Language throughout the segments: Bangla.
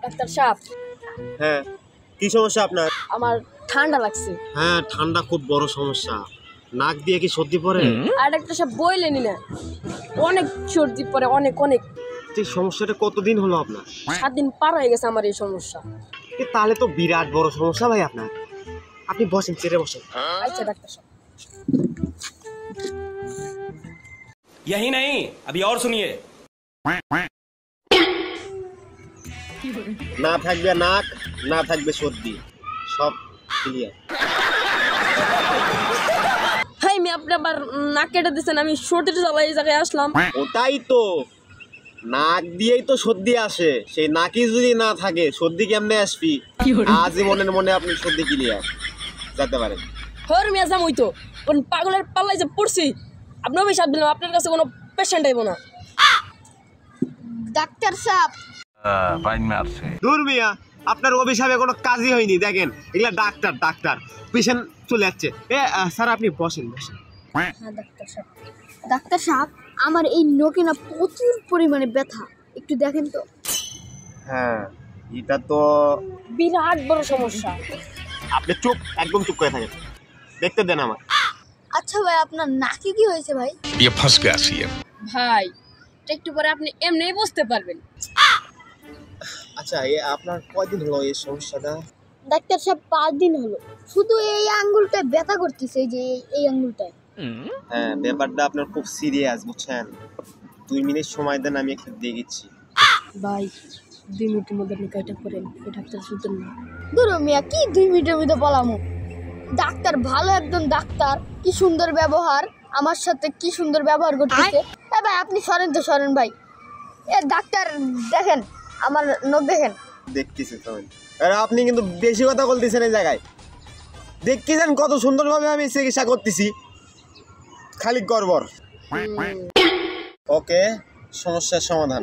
ডাক্তার সাহেব। হ্যাঁ, কি সমস্যা আপনার? আমার ঠান্ডা লাগছে। হ্যাঁ, ঠান্ডা খুব বড় সমস্যা। নাক দিয়ে কি সর্দি পড়ে? আর ডাক্তার সাহেব বইলেনি না, অনেক সর্দি পড়ে, অনেক অনেক। এই সমস্যাটা কতদিন হলো আপনার? 7 দিন পার হয়ে গেছে আমার এই সমস্যা। তাহলে তো বিরাট বড় সমস্যা ভাই আপনার। আপনি বসেন, চেয়ারে বসেন। আচ্ছা ডাক্তার সাহেব। यही नहीं, अभी और सुनिए। না থাকবে নাক, না থাকবে সর্দি, সব ক্লিয়ার। হাই আমি আপনি আবার নাক কেটে দিচ্ছেন, আমি সর্দির জ্বালা এই জায়গায় আসলাম। ওটাই তো, নাক দিয়েই তো সর্দি আসে। সেই নাকই যদি না থাকে সর্দি কেমনে আসবি? আজীবনের মনে আপনি সর্দি ক্লিয়ার যেতে পারেন। হর মিয়া যাম হইতো, কোন পাগলের পাল্লায় যে পড়ছি। আপনি অভিশাপ দিলাম, আপনার কাছে কোনো পেশেন্ট আইব না। ডাক্তার সাহেব। দূর মিয়া, আপনার অভিশাপে কোনো কাজই হয়নি। দেখেন এগুলা ডাক্তার, ডাক্তার পেশেন্ট চলে যাচ্ছে। স্যার আপনি বসেন, বসেন। হ্যাঁ ডাক্তার সাহেব, আমার এই নোকে না প্রচুর পরিমাণে ব্যথা, একটু দেখেন তো। হ্যাঁ, এটা তো বিরাট বড় সমস্যা। আপনি চুপ, একদম চুপ করে থাকেন, দেখতে দেন আমার। আচ্ছা ভাই, আপনার নাকে কি হয়েছে ভাই? ভাই একটু পরে আপনি এমনিই বুঝতে পারবেন। আচ্ছা, আপনার কয়দিন হলো এই সমস্যাটা? ডাক্তার সাহেব 5 দিন হলো, শুধু এই আঙ্গুলটায় ব্যথা করতেছে, এই যে এই আঙ্গুলটায়। হ্যাঁ, ব্যাপারটা আপনার খুব সিরিয়াস, বুঝছেন। 2 মিনিট সময় দেন, আমি একটু দেখেছি। ভাই 2 মিনিটের মধ্যে আপনি কাইটা করেন, এই ডাক্তার শুনতেন না। দুরু মিয়া, কি 2 মিনিটের মধ্যে বলামু? ডাক্তার ভালো একজন ডাক্তার, কি সুন্দর ব্যবহার আমার সাথে, কি সুন্দর ব্যবহার করতেছে। ভাই আপনি সরেন তো, সরেন ভাই। ডাক্তার দেখেন আমার নখ, দেখেন। দেখতেছি তো, আর আপনি কিন্তু বেশি কথা বলতেছেন এই জায়গায়। দেখতেছেন কত সুন্দরভাবে আমি চিকিৎসা করতেছি, খালি গড়বড়। ওকে, সমস্যার সমাধান।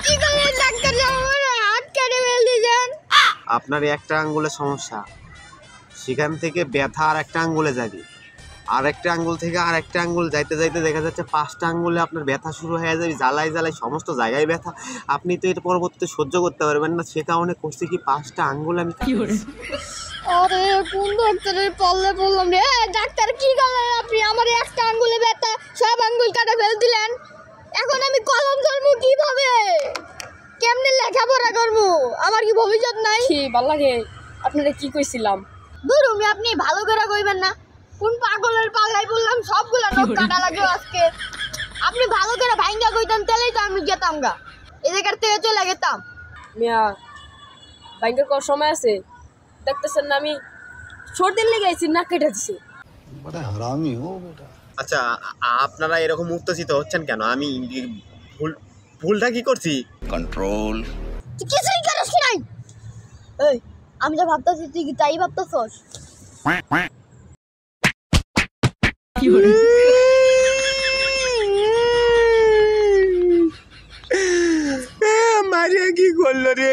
কি করলেন ডাক্তার সাহেব? আমার হাত কেটে ফেলতেছেন। আপনার একটা আঙ্গুলে সমস্যা, সেখান থেকে ব্যথা আর একটা আঙ্গুলে যাবে, আর একটা আঙ্গুল থেকে আর একটা আঙ্গুল যাইতে যাইতে দেখা যাচ্ছে 5টা আঙ্গুলে আপনার ব্যথা শুরু হয়ে যাবে। জ্বালায় জ্বালায় সমস্ত জায়গায় ব্যথা। আপনি তো এর পরবর্তীতে সহ্য করতে পারবেন না, সে কারণে করছি কি 5টা আঙ্গুল আমি। আরে কোন ডাক্তারের পাল্লে বললাম রে? ডাক্তার কি করলেন আপনি? আমার একটা আঙ্গুলে ব্যথা, সব আঙ্গুল কাটা ফেল দিলেন। এখন আমি কলম ধরবো কিভাবে? কেমনে লেখাপড়া করবো? আমার কি ভবিষ্যৎ নাই? কি ভালো লাগে আপনারা কি কইছিলাম? ধরুন আপনি ভালো করে কইবেন না, কোন পাগলের পাল্লাই বললাম সবগুলা নখ কাটা লাগলো আজকে। আপনি ভালো করে ভাইঙ্গা কইতেন, তাহলেই তো আমি যেতাম গা, এই জায়গার থেকে চলে যেতাম। মিয়া বাইকে কর সময় আছে, দেখতেছেন না আমি সর্দির লেগে আইছি, নাক কেটে দিছি। আচ্ছা, আপনারা এরকম উত্তেজিত হচ্ছেন কেন? আমি ভুলটা কি করছি? कंट्रोल। তুই কিছুই করিস নাই। এই আমি যা ভাবতেছি তুই কি তাই ভাবতেছস? মারিয়া কি করলো রে?